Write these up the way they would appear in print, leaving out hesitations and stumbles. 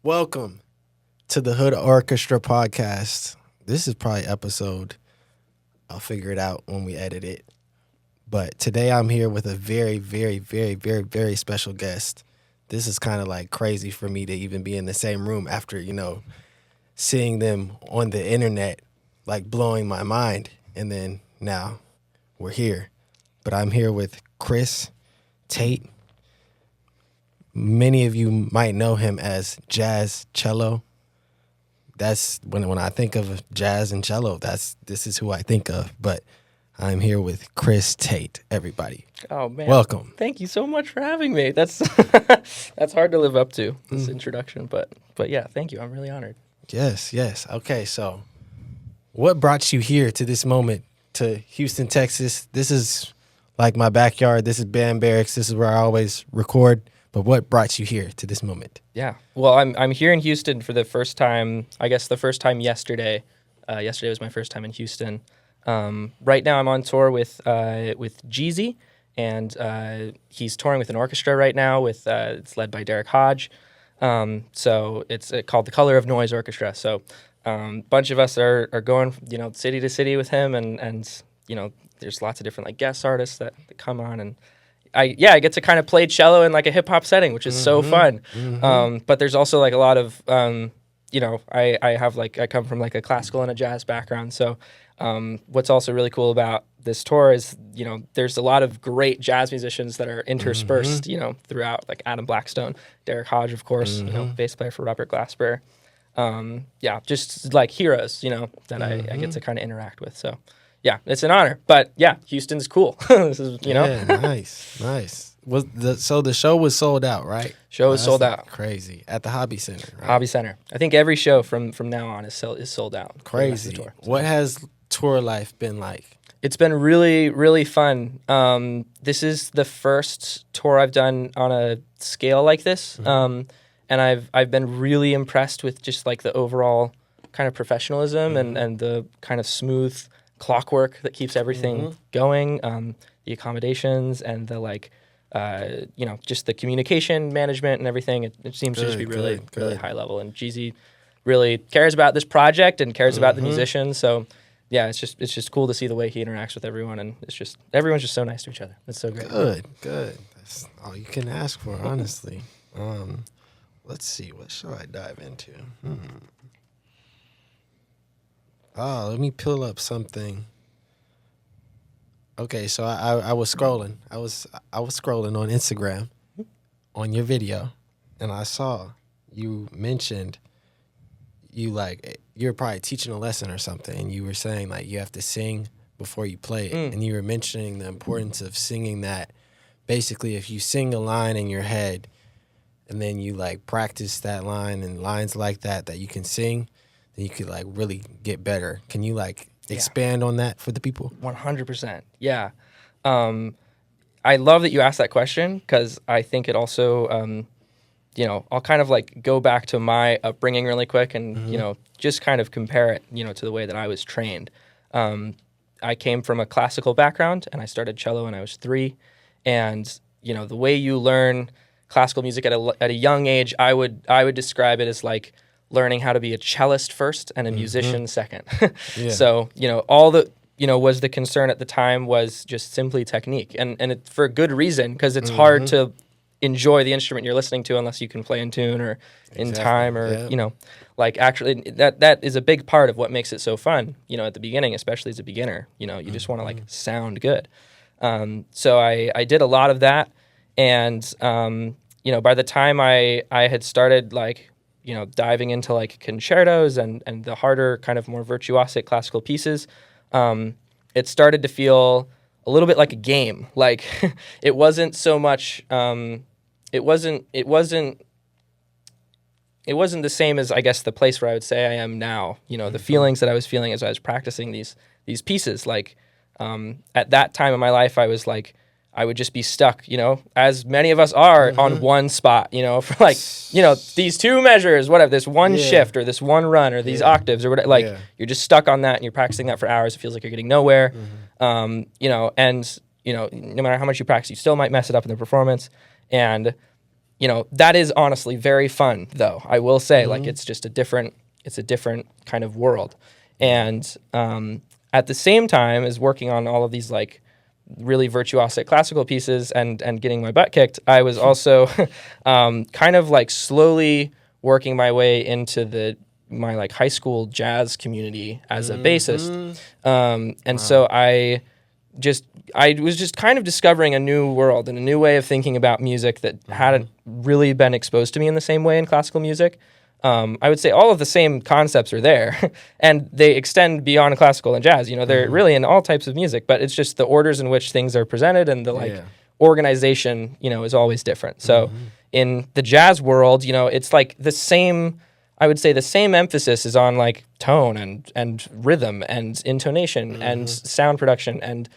Welcome to the Hood Orchestra podcast. This is probably episode, I'll figure it out when we edit it. But today I'm here with a very, very, very, very, very special guest. This is kind of like crazy for me to even be in the same room after, seeing them on the internet, like blowing my mind. And then now we're here. But I'm here with Chris Tate. Many of you might know him as jazzcello. That's when I think of jazz and cello, this is who I think of. But I'm here with Chris Tate, everybody. Oh man. Welcome. Thank you so much for having me. That's that's hard to live up to, this introduction, but yeah, thank you. I'm really honored. Yes. Okay, so what brought you here to this moment, to Houston, Texas? This is like my backyard. This is band barracks. This is where I always record. But what brought you here to this moment? Yeah. Well, I'm here in Houston for the first time. I guess the first time yesterday. Yesterday was my first time in Houston. Right now I'm on tour with Jeezy, and he's touring with an orchestra right now. It's led by Derek Hodge. So it's called the Color of Noise Orchestra. So a bunch of us are going, city to city with him, and there's lots of different like guest artists that come on, and I get to kind of play cello in like a hip hop setting, which is so fun. But there's also like a lot of, I come from like a classical and a jazz background. So what's also really cool about this tour is, there's a lot of great jazz musicians that are interspersed, throughout, like Adam Blackstone, Derek Hodge, of course, bass player for Robert Glasper. Just like heroes, that I get to kind of interact with. So yeah, it's an honor. But yeah, Houston's cool. This is, Yeah, nice. So the show was sold out, right? Show was sold out. Crazy. At the Hobby Center, right? Hobby Center. I think every show from now on is sold out. Crazy. Tour, so. What has tour life been like? It's been really, really fun. This is the first tour I've done on a scale like this. And I've been really impressed with just like the overall kind of professionalism and the kind of smooth clockwork that keeps everything going, the accommodations and the like, just the communication management and everything. It seems to just be really high level. And Jeezy really cares about this project and cares about the musicians. So yeah, it's just cool to see the way he interacts with everyone, and everyone's just so nice to each other. It's so great. Good. That's all you can ask for, honestly. Let's see, what shall I dive into? Let me pull up something. Okay, so I was scrolling. I was scrolling on Instagram on your video, and I saw you mentioned you're probably teaching a lesson or something, and you were saying like you have to sing before you play it, and you were mentioning the importance of singing that. Basically, if you sing a line in your head, and then you like practice that line and lines like that you can sing, then you could like really get better. Can you like expand on that for the people? 100%. Yeah. I love that you asked that question, because I think it also, I'll kind of like go back to my upbringing really quick and, just kind of compare it, to the way that I was trained. I came from a classical background, and I started cello when I was 3. And, the way you learn classical music at a young age, I would describe it as like learning how to be a cellist first and a musician second. So, all that, was the concern at the time was just simply technique. And it, for a good reason, because it's hard to enjoy the instrument you're listening to unless you can play in tune or in time or, actually that is a big part of what makes it so fun, at the beginning, especially as a beginner. You just want to like sound good. So I did a lot of that. And, by the time I had started like, diving into like concertos and the harder kind of more virtuosic classical pieces, it started to feel a little bit like a game. Like it wasn't so much, it wasn't the same as I guess the place where I would say I am now. The feelings that I was feeling as I was practicing these pieces. Like at that time in my life, I was like, I would just be stuck, as many of us are on one spot, for like, these 2 measures, whatever, this one shift or this one run or these octaves or whatever. Like you're just stuck on that and you're practicing that for hours. It feels like you're getting nowhere. And no matter how much you practice, you still might mess it up in the performance. And that is honestly very fun, though. I will say, like, it's a different kind of world. And at the same time as working on all of these, like, really virtuosic classical pieces and getting my butt kicked, I was also kind of, like, slowly working my way into my like high school jazz community as a bassist. And so I was just kind of discovering a new world and a new way of thinking about music that hadn't really been exposed to me in the same way in classical music. I would say all of the same concepts are there, and they extend beyond classical and jazz. They're really in all types of music, but it's just the orders in which things are presented and the organization, is always different. So in the jazz world, it's like the same. I would say the same emphasis is on like tone and rhythm and intonation and sound production and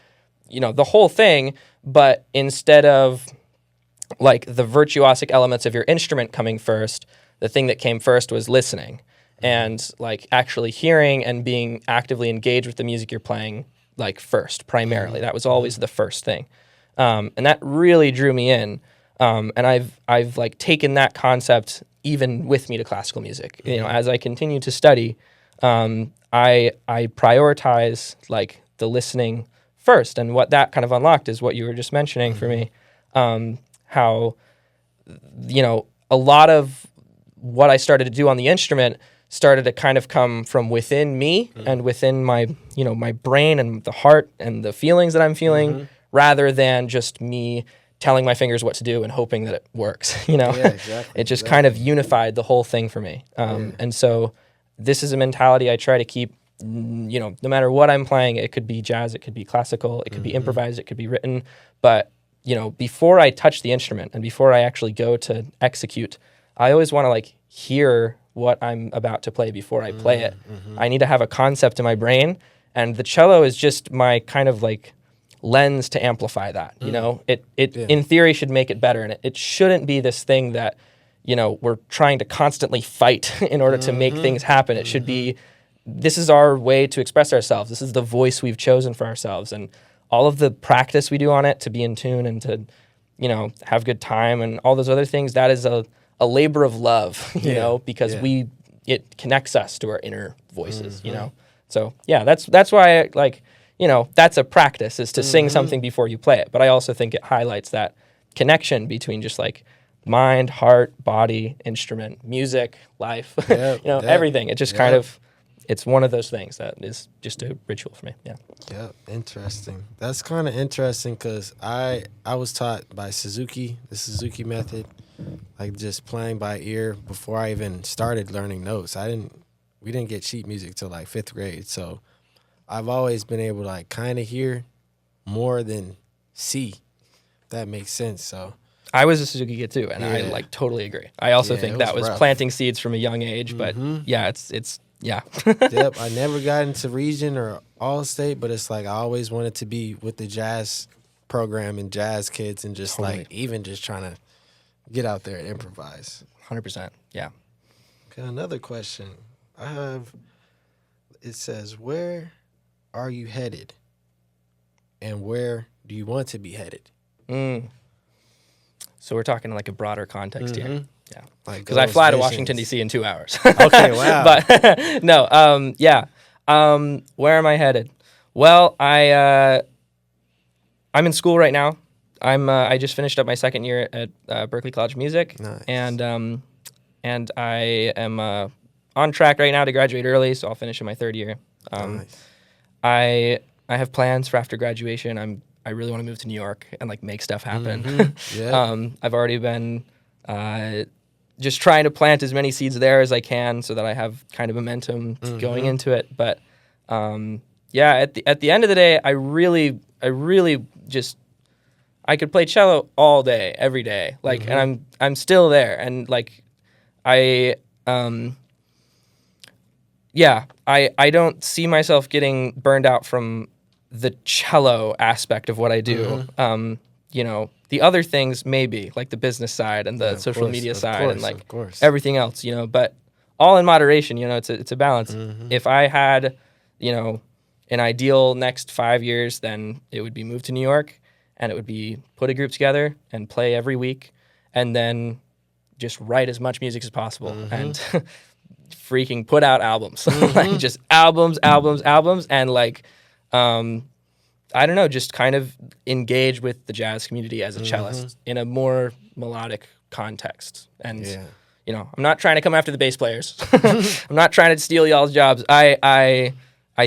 the whole thing, but instead of like the virtuosic elements of your instrument coming first, the thing that came first was listening and like actually hearing and being actively engaged with the music you're playing like first primarily. That was always the first thing. And that really drew me in. And I've like taken that concept even with me to classical music. As I continue to study, I prioritize like the listening first, and what that kind of unlocked is what you were just mentioning for me. How a lot of what I started to do on the instrument started to kind of come from within me and within my my brain and the heart and the feelings that I'm feeling, rather than just me telling my fingers what to do and hoping that it works, It just kind of unified the whole thing for me. And so this is a mentality I try to keep, no matter what I'm playing. It could be jazz, it could be classical, it could be improvised, it could be written. But, before I touch the instrument and before I actually go to execute, I always want to like hear what I'm about to play before I play it. I need to have a concept in my brain, and the cello is just my kind of like lens to amplify that. It in theory should make it better, and it shouldn't be this thing that we're trying to constantly fight in order to make things happen. It should be, this is our way to express ourselves. This is the voice we've chosen for ourselves, and all of the practice we do on it to be in tune and to have good time and all those other things, that is a labor of love, because it connects us to our inner voices. So that's why I, like, that's a practice, is to sing something before you play it. But I also think it highlights that connection between just like mind, heart, body, instrument, music, life, everything. It just kind of, it's one of those things that is just a ritual for me. Yeah. Yeah. Interesting. That's kind of interesting because I was taught by the Suzuki method, like just playing by ear before I even started learning notes. We didn't get sheet music till like 5th grade. So I've always been able to like kind of hear more than see, if that makes sense. So I was a Suzuki kid too, and I like totally agree. I also think that was planting seeds from a young age, but it's Yep, I never got into region or all state, but it's like I always wanted to be with the jazz program and jazz kids, and just like even just trying to get out there and improvise. 100%. Yeah. Okay, another question I have. It says, where are you headed, and where do you want to be headed? So we're talking like a broader context here. Yeah. Because Like I fly to visions. Washington, D.C. in 2 hours. Okay, wow. But no, where am I headed? Well, I'm in school right now. I just finished up my 2nd year at Berklee College of Music. Nice. And I am on track right now to graduate early, so I'll finish in my 3rd year. Nice. I have plans for after graduation. I really want to move to New York and like make stuff happen. Yeah. I've already been just trying to plant as many seeds there as I can so that I have kind of momentum going into it. But at the end of the day, I really just, I could play cello all day, every day. Like, and I'm still there. And like, I don't see myself getting burned out from the cello aspect of what I do. The other things maybe, like the business side and the social media side and like everything else, but all in moderation. It's a balance. If I had, an ideal next 5 years, then it would be move to New York, and it would be put a group together and play every week, and then just write as much music as possible and freaking put out albums, like just albums, and like, I don't know, just kind of engage with the jazz community as a cellist in a more melodic context. And, you know, I'm not trying to come after the bass players. I'm not trying to steal y'all's jobs. I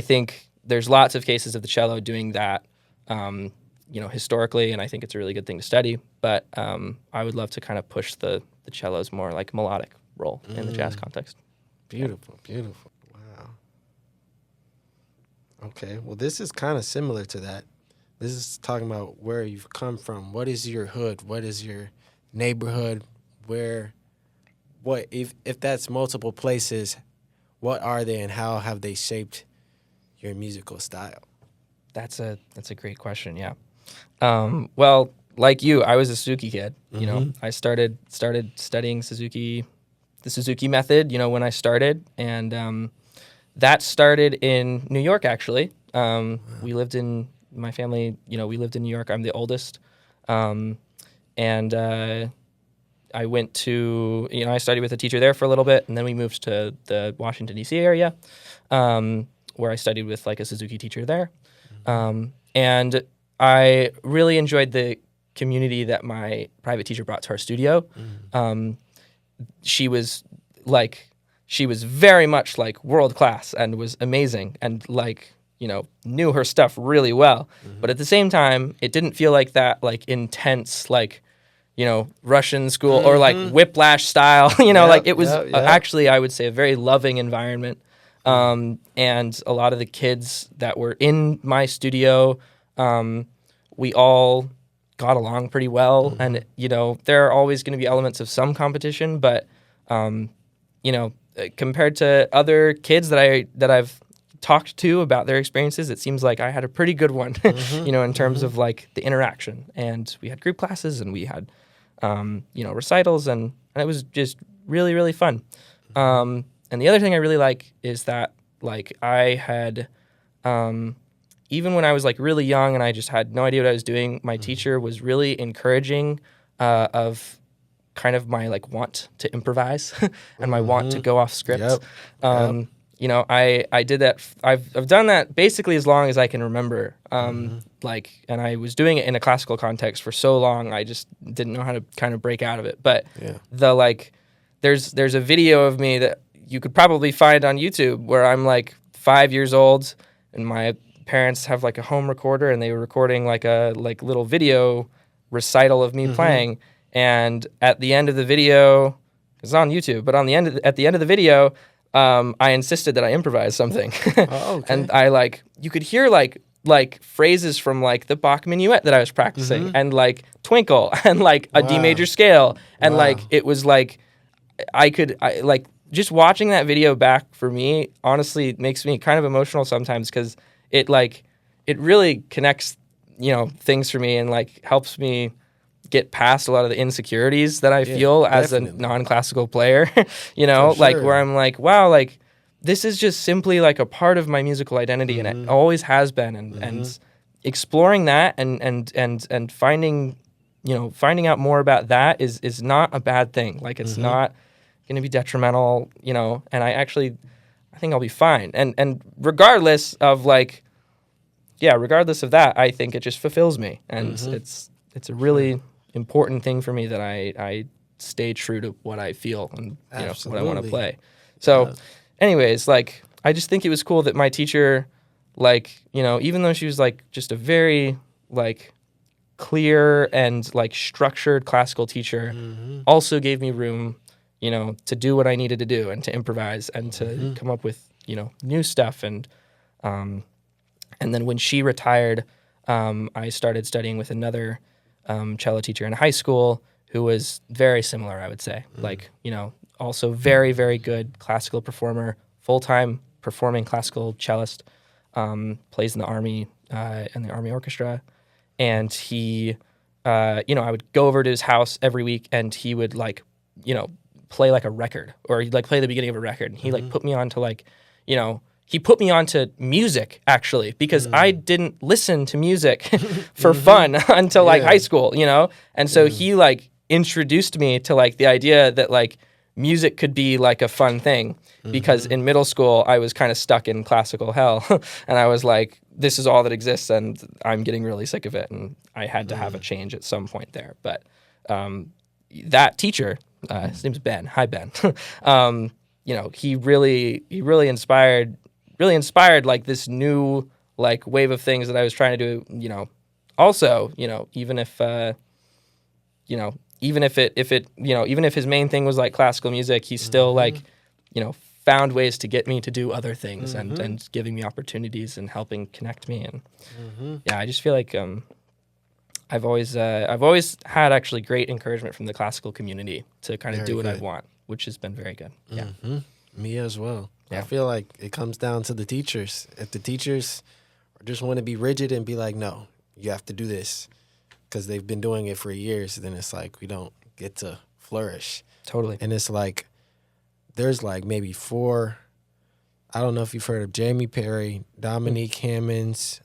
think there's lots of cases of the cello doing that, you know, historically, and I think it's a really good thing to study. But I would love to kind of push the cello's more like melodic role in the jazz context. Beautiful, beautiful. Wow. Okay, well, this is kind of similar to that. This is talking about where you've come from. What is your hood? What is your neighborhood? What if that's multiple places, what are they and how have they shaped your musical style? That's a great question, yeah. Well, like you, I was a Suzuki kid. You know, I started studying the Suzuki method, you know, when I started, and that started in New York, actually. We lived in, my family, you know, we lived in New York. I'm the oldest. And I went to, you know, I studied with a teacher there for a little bit, and then we moved to the Washington, D.C. area, where I studied with like a Suzuki teacher there. And I really enjoyed the community that my private teacher brought to our studio. She was very much like world class and was amazing and like, you know, knew her stuff really well. But at the same time, it didn't feel like that like intense, like, you know, Russian school or like Whiplash style, you know, like it was actually, I would say, a very loving environment. And a lot of the kids that were in my studio, we all got along pretty well. And, you know, there are always going to be elements of some competition, but, you know, compared to other kids that I've talked to about their experiences, it seems like I had a pretty good one, you know, in terms of like the interaction. And we had group classes and we had, you know, recitals, and it was just really, really fun. And the other thing I really like is that, like, I had, even when I was, like, really young and I just had no idea what I was doing, my teacher was really encouraging of kind of my, like, want to improvise and my want to go off script. You know, I did that. I've done that basically as long as I can remember. Like, and I was doing it in a classical context for so long, I just didn't know how to kind of break out of it. But the, like, there's a video of me that you could probably find on YouTube where I'm like 5 years old and my parents have like a home recorder and they were recording like a like little video recital of me playing. And at the end of the video, it's on YouTube, but at the end of the video, I insisted that I improvise something. And I like, you could hear like phrases from like the Bach minuet that I was practicing and like Twinkle and like a D major scale. And like, it was like, I like just watching that video back for me, honestly, makes me kind of emotional sometimes because it really connects, you know, things for me and like helps me get past a lot of the insecurities that I feel as a non-classical player, you know, like where I'm like, wow, like this is just simply like a part of my musical identity and it always has been. And exploring that and finding, you know, finding out more about that is not a bad thing. Like it's not going to be detrimental, you know, and I think I'll be fine. And regardless of like, regardless of that, I think it just fulfills me. And it's a really important thing for me that I stay true to what I feel and you know, what I want to play. So anyways, like, I just think it was cool that my teacher, like, you know, even though she was like just a very like clear and like structured classical teacher, also gave me room, you know, to do what I needed to do and to improvise and to come up with, you know, new stuff. And then when she retired, I started studying with another cello teacher in high school who was very similar, I would say. Like, you know, also very, very good classical performer, full-time performing classical cellist, plays in the Army and the Army Orchestra. And he, you know, I would go over to his house every week and he would like, you know, play like a record or he'd like play the beginning of a record. And he like put me on to like, you know, he put me onto music actually because I didn't listen to music for fun until like high school, you know? And so he like introduced me to like the idea that like music could be like a fun thing, because in middle school I was kind of stuck in classical hell and I was like, this is all that exists and I'm getting really sick of it, and I had to have a change at some point there. But that teacher, his name's Ben. Hi, Ben. He really inspired like this new like wave of things that I was trying to do. Also, even if even if his main thing was like classical music, he still like, found ways to get me to do other things and giving me opportunities and helping connect me. And yeah, I just feel like I've always had actually great encouragement from the classical community to kind of do what I want, which has been very good. Yeah. Me as well. Yeah. I feel like it comes down to the teachers. If the teachers just want to be rigid and be like, no, you have to do this because they've been doing it for years, then it's like we don't get to flourish. Totally. And it's like there's like maybe 4, I don't know if you've heard of Jamie Perry, Dominique Hammonds,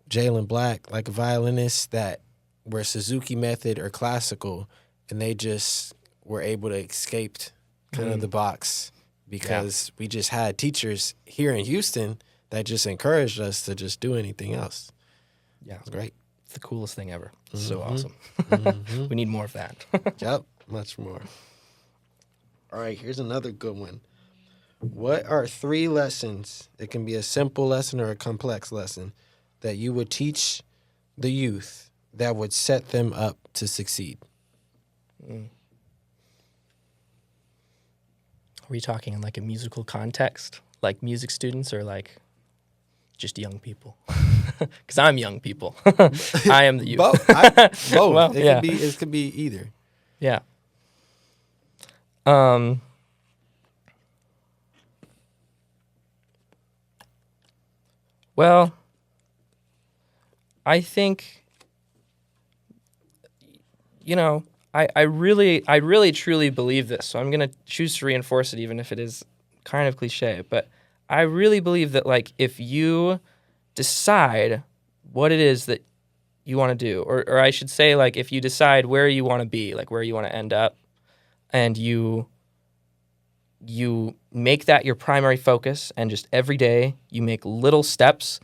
Jalen Black, like a violinist that were Suzuki method or classical, and they just were able to escape kind of the box because we just had teachers here in Houston that just encouraged us to just do anything else. Yeah. It's great. It's the coolest thing ever. It's so awesome. We need more of that. Yep, much more. All right, here's another good one. What are 3 lessons, it can be a simple lesson or a complex lesson, that you would teach the youth that would set them up to succeed? Are we talking in like a musical context, like music students, or like just young people? Because I'm young people. I am the youth. Both. Both. Well, It could be either. Yeah. Well, I think, I really truly believe this. So I'm going to choose to reinforce it, even if it is kind of cliche. But I really believe that, like, if you decide what it is that you want to do, or I should say, like, if you decide where you want to be, like where you want to end up, and you make that your primary focus, and just every day you make little steps,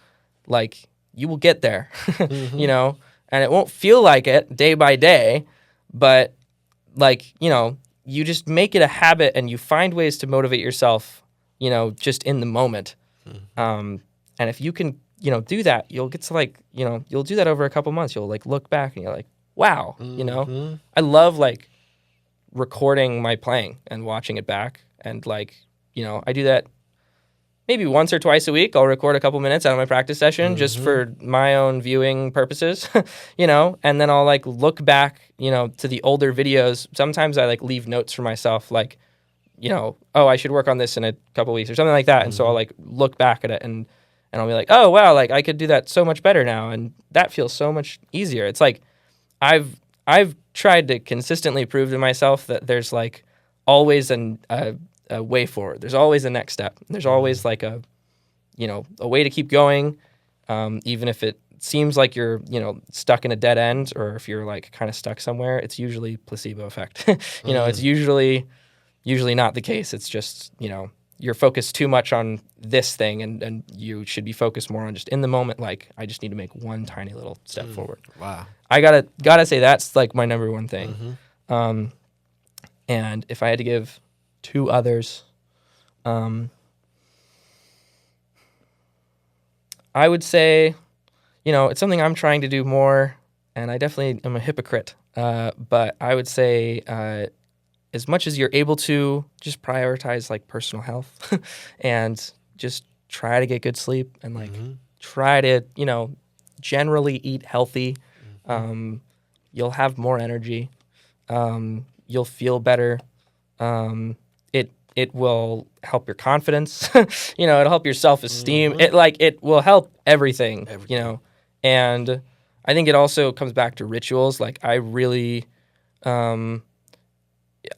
like, you will get there, and it won't feel like it day by day, but like, you just make it a habit and you find ways to motivate yourself, just in the moment. And if you can, do that, you'll get to like, you'll do that over a couple months. You'll like look back and you're like, wow, I love like recording my playing and watching it back. And like, I do that maybe once or twice a week. I'll record a couple minutes out of my practice session just for my own viewing purposes, and then I'll like look back, to the older videos. Sometimes I like leave notes for myself, like, oh, I should work on this in a couple weeks or something like that. And so I'll like look back at it and I'll be like, oh, wow, like I could do that so much better now. And that feels so much easier. It's like, I've tried to consistently prove to myself that there's like always a way forward. There's always a next step. There's always like a way to keep going, even if it seems like you're, stuck in a dead end, or if you're like kind of stuck somewhere. It's usually placebo effect. It's usually not the case. It's just, you're focused too much on this thing, and you should be focused more on just in the moment. Like, I just need to make one tiny little step forward. Wow. I gotta say that's like my number one thing. And if I had to give 2 others, I would say, it's something I'm trying to do more, and I definitely am a hypocrite. But I would say, as much as you're able to, just prioritize like personal health and just try to get good sleep, and like try to, generally eat healthy. You'll have more energy. You'll feel better. It will help your confidence. It'll help your self-esteem. It will help everything. And I think it also comes back to rituals. Like, I really, I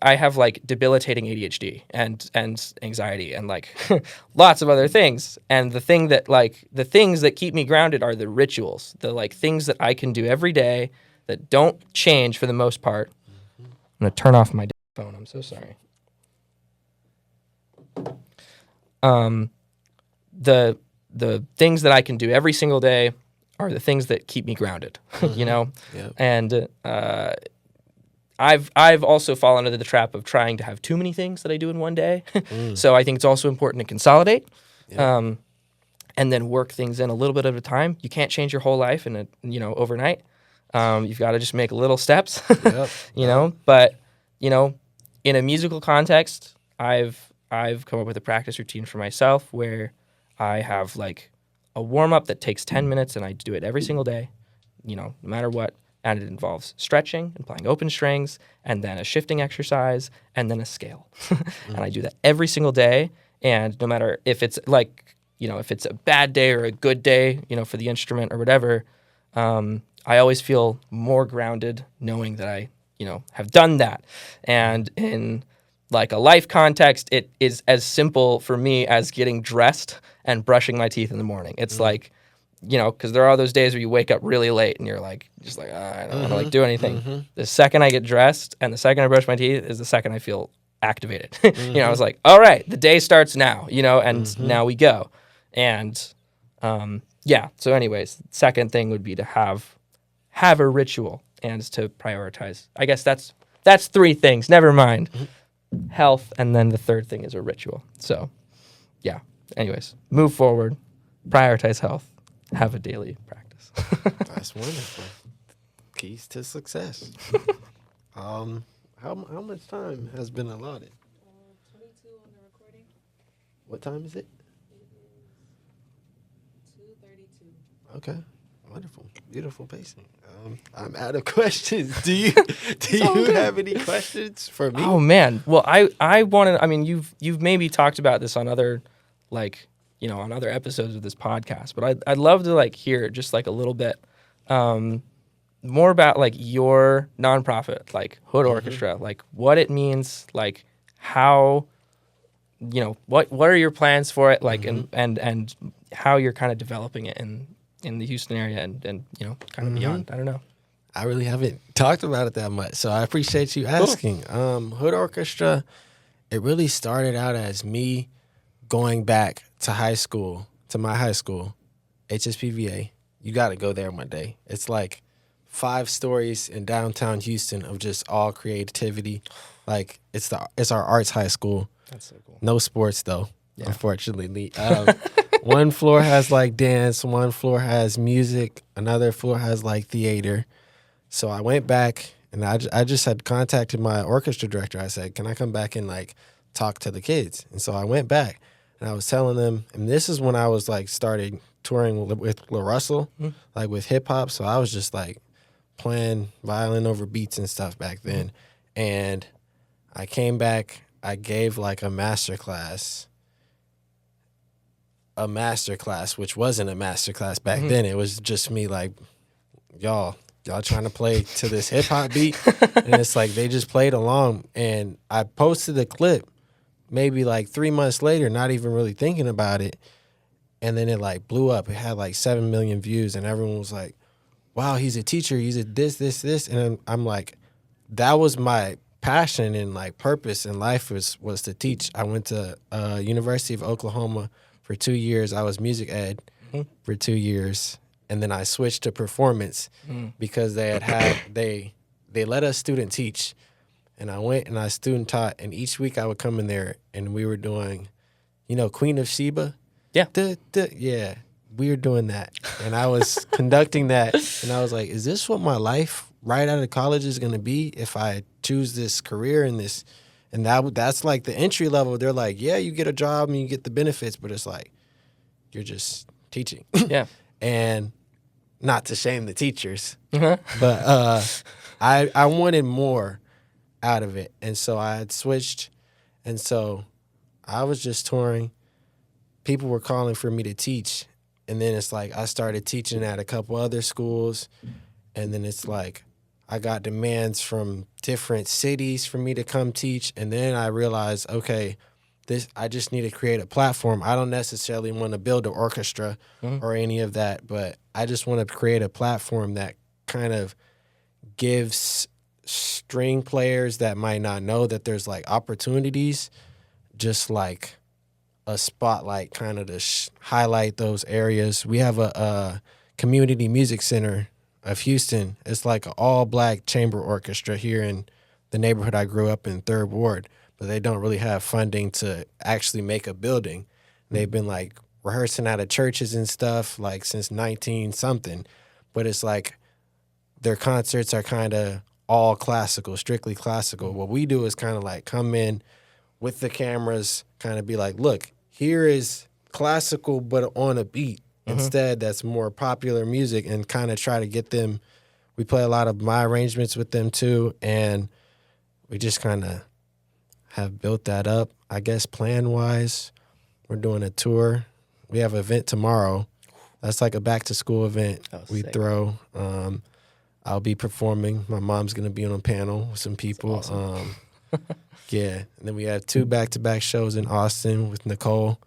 have like debilitating ADHD and anxiety and like lots of other things. And the things that keep me grounded are the rituals, the like things that I can do every day that don't change for the most part. I'm going to turn off my phone. I'm so sorry. The things that I can do every single day are the things that keep me grounded, you know? Yep. And I've also fallen into the trap of trying to have too many things that I do in one day. So I think it's also important to consolidate. Yep. And then work things in a little bit at a time. You can't change your whole life overnight. You've got to just make little steps, Yep. you know. But in a musical context, I've come up with a practice routine for myself where I have like a warm up that takes 10 minutes, and I do it every single day, no matter what. And it involves stretching and playing open strings, and then a shifting exercise, and then a scale. And I do that every single day. And no matter if it's like, if it's a bad day or a good day, for the instrument or whatever, I always feel more grounded knowing that I, have done that. And in like a life context, it is as simple for me as getting dressed and brushing my teeth in the morning. It's like, because there are those days where you wake up really late and you're like, just like, I don't want to like do anything. The second I get dressed and the second I brush my teeth is the second I feel activated. I was like, all right, the day starts now, and now we go. And so anyways, second thing would be to have a ritual and to prioritize. I guess that's three things. Never mind. Health, and then the third thing is a ritual. So, yeah. Anyways, move forward, prioritize health, have a daily practice. That's wonderful. Keys to success. How much time has been allotted? 22 on the recording. What time is it? It is 2:32. Okay, wonderful, beautiful pacing. I'm out of questions. Do you have any questions for me? Oh man, well I wanted. I mean, you've maybe talked about this on other on other episodes of this podcast, but I'd love to like hear just like a little bit more about like your nonprofit, like Hood Orchestra, like what it means, like how, what are your plans for it, like and how you're kind of developing it in the Houston area and kind of beyond. I don't know. I really haven't talked about it that much, so I appreciate you asking. Cool. Hood Orchestra, it really started out as me going back to high school, to my high school, HSPVA. You got to go there one day. It's like 5 stories in downtown Houston of just all creativity. Like it's our arts high school. That's so cool. No sports though, unfortunately. One floor has like dance, one floor has music, another floor has like theater. So I went back and I just had contacted my orchestra director. I said, can I come back and like talk to the kids? And so I went back and I was telling them, and this is when I was like started touring with La Russell, like with hip hop. So I was just like playing violin over beats and stuff back then. And I came back, I gave like a master class, which wasn't a master class back then. It was just me like, y'all trying to play to this hip hop beat. And it's like they just played along. And I posted a clip maybe like 3 months later, not even really thinking about it. And then it like blew up. It had like 7 million views and everyone was like, wow, he's a teacher. He's a this. And I'm like, that was my passion and like purpose in life was to teach. I went to University of Oklahoma for 2 years. I was music ed for 2 years. And then I switched to performance because they let us student teach. And I went and I student taught. And each week I would come in there and we were doing, Queen of Sheba. Yeah. Yeah. We were doing that. And I was conducting that. And I was like, is this what my life right out of college is going to be if I choose this career and this? And that's like the entry level. They're like, yeah, you get a job and you get the benefits. But it's like, you're just teaching. Yeah. And not to shame the teachers, but I wanted more out of it. And so I had switched. And so I was just touring. People were calling for me to teach. And then it's like I started teaching at a couple other schools. And then it's like I got demands from different cities for me to come teach. And then I realized, okay, I just need to create a platform. I don't necessarily want to build an orchestra or any of that, but I just want to create a platform that kind of gives string players that might not know that there's like opportunities, just like a spotlight kind of to highlight those areas. We have a community music center of Houston. It's like an all-black chamber orchestra here in the neighborhood I grew up in, Third Ward, but they don't really have funding to actually make a building. They've been like rehearsing out of churches and stuff like since 19 something, but it's like their concerts are kind of all classical, strictly classical. What we do is kind of like come in with the cameras, kind of be like, look, here is classical but on a beat. Instead, that's more popular music, and kind of try to get them. We play a lot of my arrangements with them too, and we just kind of have built that up. I guess plan-wise, we're doing a tour. We have an event tomorrow. That's like a back-to-school event we sick. throw. I'll be performing. My mom's going to be on a panel with some people. Awesome. Yeah, and then we have 2 back-to-back shows in Austin with Nicole.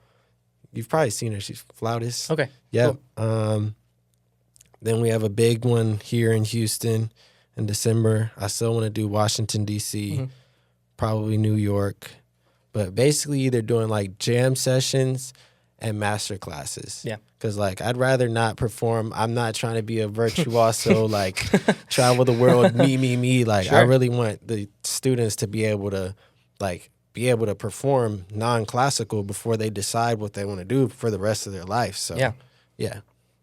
You've probably seen her. She's flautist. Okay. Yep. Cool. Then we have a big one here in Houston in December. I still want to do Washington, D.C., probably New York. But basically either doing like jam sessions and master classes. Yeah. Because like I'd rather not perform. I'm not trying to be a virtuoso, like travel the world, me. Like Sure. I really want the students to be able to perform non-classical before they decide what they want to do for the rest of their life. So yeah.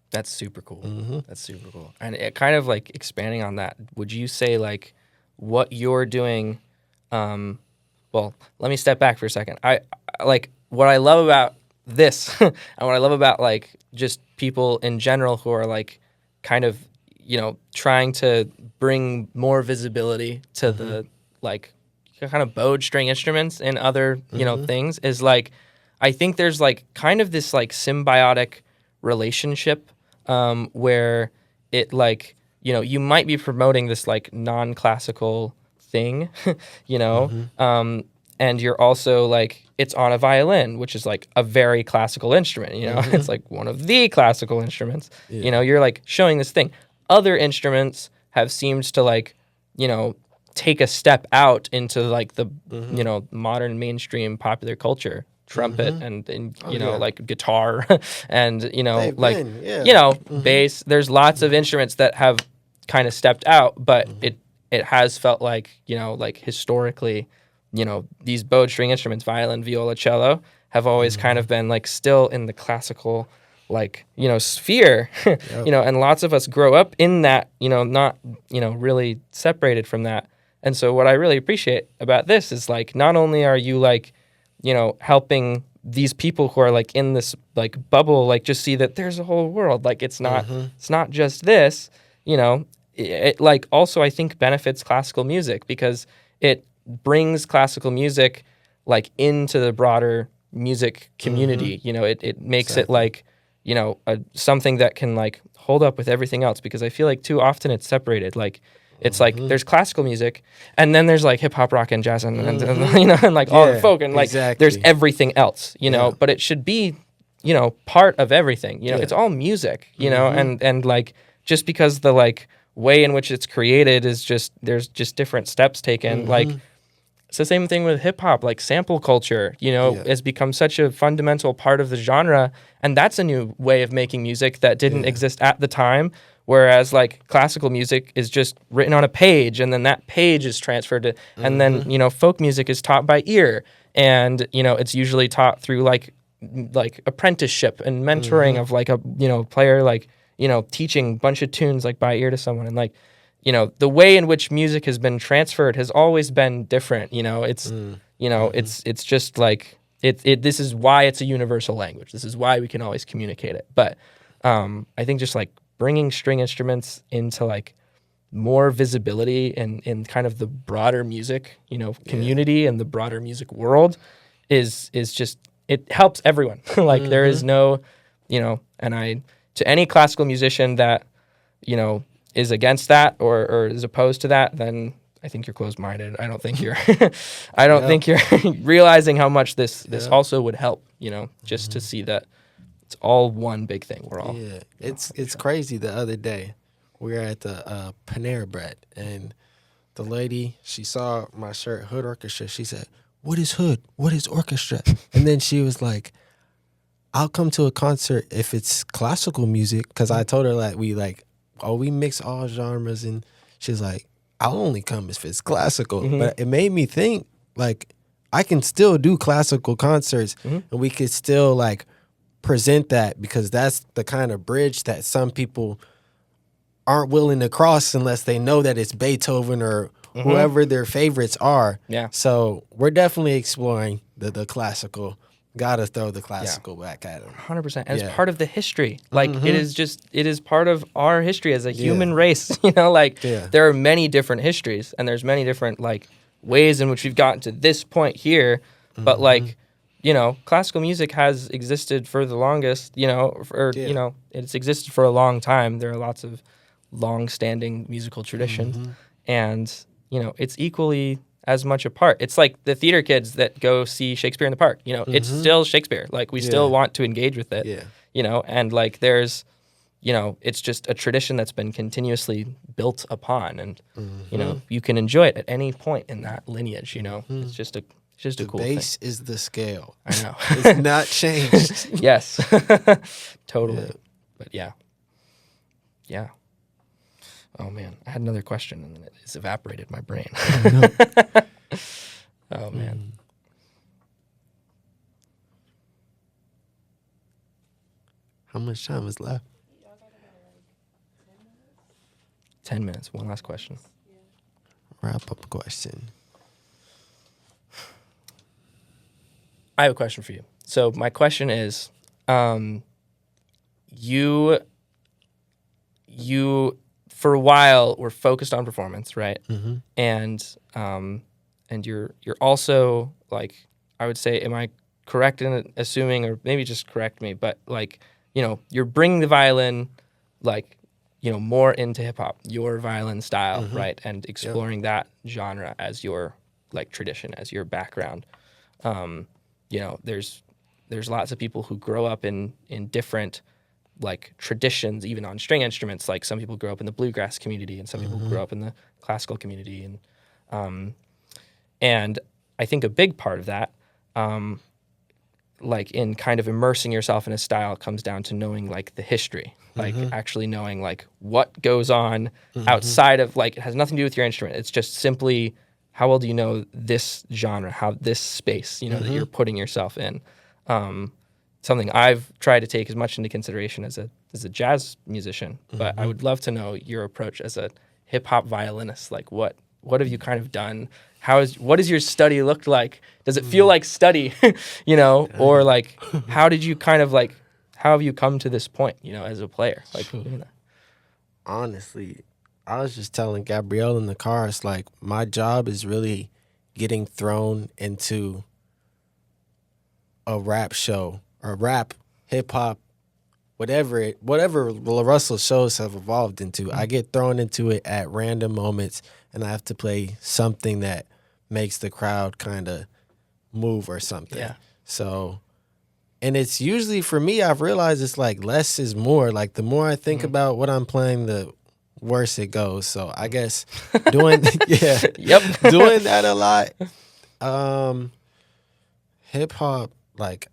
That's super cool. Mm-hmm. That's super cool. And it kind of like expanding on that, would you say like what you're doing, well, let me step back for a second. I like what I love about this and what I love about like just people in general who are like kind of, you know, trying to bring more visibility to the like kind of bowed string instruments and other, you know, things is like, I think there's like kind of this like symbiotic relationship where it like, you know, you might be promoting this like non-classical thing, you know, and you're also like, it's on a violin, which is like a very classical instrument, you know, it's like one of the classical instruments, you know, you're like showing this thing. Other instruments have seemed to like, you know, take a step out into like the, you know, modern mainstream popular culture, trumpet and you know, like guitar and, you know, They've like, been, you know, bass. There's lots of instruments that have kind of stepped out, but it has felt like, you know, like historically, you know, these bowed string instruments, violin, viola, cello, have always kind of been like still in the classical, like, you know, sphere, you know, and lots of us grow up in that, you know, not, you know, really separated from that. And so what I really appreciate about this is like, not only are you like, you know, helping these people who are like in this like bubble, like just see that there's a whole world, like it's not just this, you know, it like also I think benefits classical music because it brings classical music like into the broader music community. You know, it makes it like, you know, something that can like hold up with everything else because I feel like too often it's separated. Like it's like there's classical music and then there's like hip hop, rock, and jazz and you know, and like all the folk and like there's everything else, you know, but it should be, you know, part of everything. You know, it's all music, you know, and like just because the like way in which it's created is just there's just different steps taken. Like it's the same thing with hip hop, like sample culture, you know, has become such a fundamental part of the genre. And that's a new way of making music that didn't exist at the time. Whereas like classical music is just written on a page and then that page is transferred to, and then, you know, folk music is taught by ear and, you know, it's usually taught through like apprenticeship and mentoring of like a, you know, player, like, you know, teaching a bunch of tunes like by ear to someone and like, you know, the way in which music has been transferred has always been different. You know, it's, you know, it's just like, this is why it's a universal language. This is why we can always communicate it. But I think just like bringing string instruments into like more visibility in kind of the broader music, you know, community and the broader music world is just, it helps everyone. Like there is no, you know, and to any classical musician that, you know, is against that or is opposed to that, then I think you're closed-minded. I don't think you're think you're realizing how much this also would help, you know, just to see that it's all one big thing. We're all it's crazy. The other day we were at the Panera Bread, and the lady, she saw my shirt, Hood Orchestra. She said, "What is Hood? What is orchestra?" And then she was like, "I'll come to a concert if it's classical music," because I told her that we mix all genres, and she's like, "I'll only come if it's classical." But it made me think, like, I can still do classical concerts, and we could still like present that, because that's the kind of bridge that some people aren't willing to cross unless they know that it's Beethoven or whoever their favorites are. Yeah. So we're definitely exploring the classical. Gotta throw the classical back at them. 100%. And Yeah. it's part of the history. Like it is part of our history as a human race. You know, like there are many different histories, and there's many different like ways in which we've gotten to this point here. But like, you know, classical music has existed for the longest, you know, you know, it's existed for a long time. There are lots of long-standing musical traditions, and you know, it's equally as much a part. It's like the theater kids that go see Shakespeare in the Park. You know, it's still Shakespeare. Like we still want to engage with it. Yeah. You know, and like there's, you know, it's just a tradition that's been continuously built upon, and you know, you can enjoy it at any point in that lineage. You know, it's just a cool thing. The bass is the scale. I know. It's not changed. Yes, totally. Yeah. But yeah. Oh man, I had another question and then it's evaporated my brain. Oh man. How much time is left? 10 minutes. One last question. Wrap up question. I have a question for you. So my question is, you for a while were focused on performance, right? And you're also like, I would say, am I correct in assuming, or maybe just correct me, but like, you know, you're bringing the violin, like, you know, more into hip hop, your violin style, right? And exploring that genre as your like tradition, as your background. You know, there's lots of people who grow up in different like traditions, even on string instruments. Like some people grow up in the bluegrass community, and some people grow up in the classical community, and I think a big part of that, like in kind of immersing yourself in a style, comes down to knowing like the history, like actually knowing like what goes on outside of, like, it has nothing to do with your instrument. It's just simply how well do you know this genre, how this space, you know, that you're putting yourself in. Something I've tried to take as much into consideration as a jazz musician, but I would love to know your approach as a hip hop violinist. Like what have you kind of done? What does your study look like? Does it feel like study, you know, or like how did you kind of like, how have you come to this point, you know, as a player? Like, you know. Honestly, I was just telling Gabrielle in the car, it's like my job is really getting thrown into a rap show or rap, hip hop, whatever La Russell shows have evolved into. I get thrown into it at random moments, and I have to play something that makes the crowd kind of move or something. Yeah. So, and it's usually, for me, I've realized it's like less is more. Like the more I think about what I'm playing, the worse it goes. So I guess doing doing that a lot. Hip hop, like,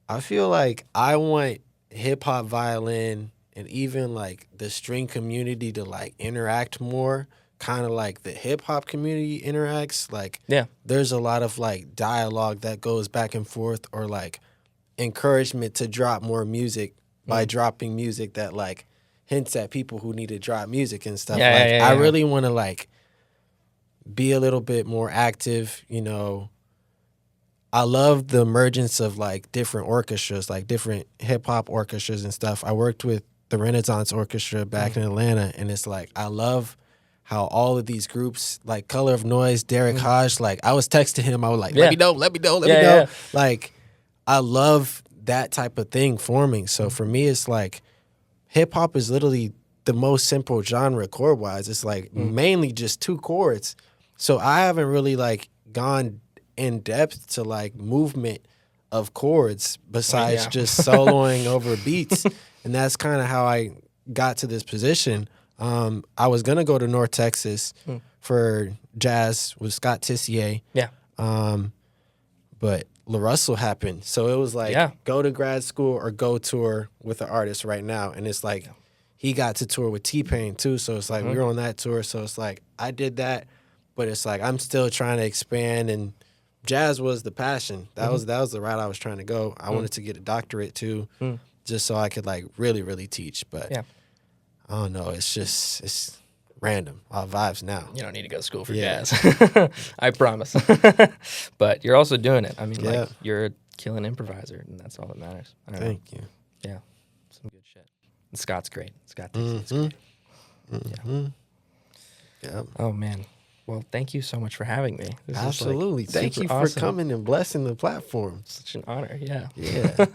I feel like I want hip hop violin and even like the string community to like interact more, kind of like the hip hop community interacts. Like, there's a lot of like dialogue that goes back and forth, or like encouragement to drop more music by dropping music that like hints at people who need to drop music and stuff. I really want to like be a little bit more active, you know. I love the emergence of like different orchestras, like different hip hop orchestras and stuff. I worked with the Renaissance Orchestra back in Atlanta, and it's like I love how all of these groups, like Color of Noise, Derek Hodge, like I was texting him, I was like, let me know. Like, I love that type of thing forming. So for me, it's like hip hop is literally the most simple genre chord wise. It's like mainly just two chords. So I haven't really like gone in depth to like movement of chords besides just soloing over beats. And that's kind of how I got to this position, I was gonna go to North Texas for jazz with Scott Tissier. Yeah. But La Russell happened. So it was like, go to grad school or go tour with an artist right now. And it's like, he got to tour with T-Pain too. So it's like, we were on that tour. So it's like, I did that, but it's like, I'm still trying to expand, and jazz was the passion. That was the route I was trying to go. I wanted to get a doctorate too, just so I could like really, really teach. But I don't know. It's random. All vibes now. You don't need to go to school for jazz. I promise. But you're also doing it. I mean, like, you're a killing improviser, and that's all that matters. Thank you. Yeah. Some good shit. And Scott's great. Scott Dixon's great. Yeah. Oh, man. Well, thank you so much for having me. This Absolutely. is, like, Thank you super for awesome. coming and blessing the platform. Such an honor. Yeah. Yeah.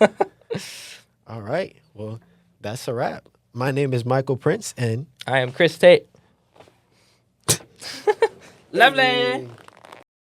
All right. Well, that's a wrap. My name is Michael Prince, and I am Chris Tate. Lovely.